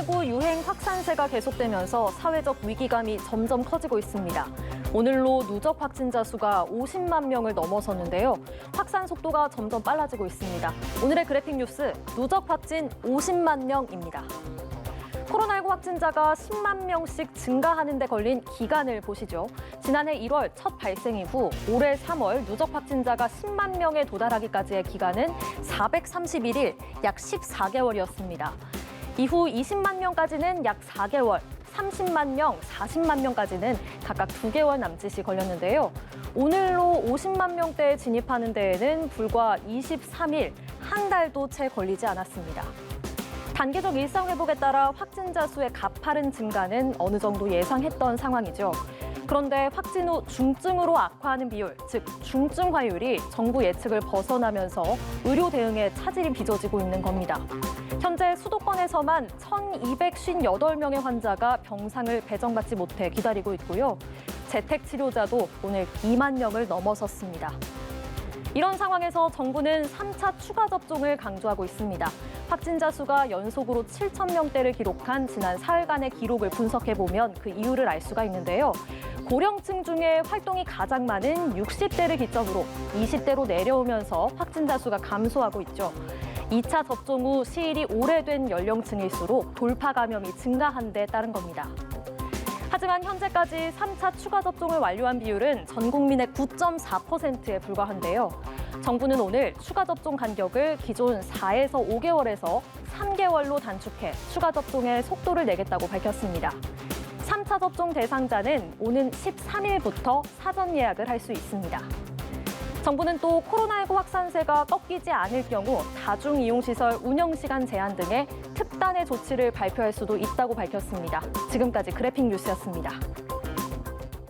코로나19 유행 확산세가 계속되면서 사회적 위기감이 점점 커지고 있습니다. 오늘로 누적 확진자 수가 50만 명을 넘어섰는데요. 확산 속도가 점점 빨라지고 있습니다. 오늘의 그래픽 뉴스, 누적 확진 50만 명입니다. 코로나19 확진자가 10만 명씩 증가하는 데 걸린 기간을 보시죠. 지난해 1월 첫 발생 이후 올해 3월 누적 확진자가 10만 명에 도달하기까지의 기간은 431일, 약 14개월이었습니다. 이후 20만 명까지는 약 4개월, 30만 명, 40만 명까지는 각각 2개월 남짓이 걸렸는데요. 오늘로 50만 명대에 진입하는 데에는 불과 23일, 한 달도 채 걸리지 않았습니다. 단계적 일상 회복에 따라 확진자 수의 가파른 증가는 어느 정도 예상했던 상황이죠. 그런데 확진 후 중증으로 악화하는 비율, 즉 중증화율이 정부 예측을 벗어나면서 의료 대응에 차질이 빚어지고 있는 겁니다. 현재 수도권에서만 1,258명의 환자가 병상을 배정받지 못해 기다리고 있고요. 재택 치료자도 오늘 2만 명을 넘어섰습니다. 이런 상황에서 정부는 3차 추가 접종을 강조하고 있습니다. 확진자 수가 연속으로 7천 명대를 기록한 지난 사흘간의 기록을 분석해보면 그 이유를 알 수가 있는데요. 고령층 중에 활동이 가장 많은 60대를 기점으로 20대로 내려오면서 확진자 수가 감소하고 있죠. 2차 접종 후 시일이 오래된 연령층일수록 돌파 감염이 증가한 데 따른 겁니다. 하지만 현재까지 3차 추가 접종을 완료한 비율은 전 국민의 9.4%에 불과한데요. 정부는 오늘 추가 접종 간격을 기존 4에서 5개월에서 3개월로 단축해 추가 접종의 속도를 내겠다고 밝혔습니다. 3차 접종 대상자는 오는 13일부터 사전 예약을 할 수 있습니다. 정부는 또 코로나19 확산세가 꺾이지 않을 경우 다중이용시설 운영시간 제한 등의 특단의 조치를 발표할 수도 있다고 밝혔습니다. 지금까지 그래픽 뉴스였습니다.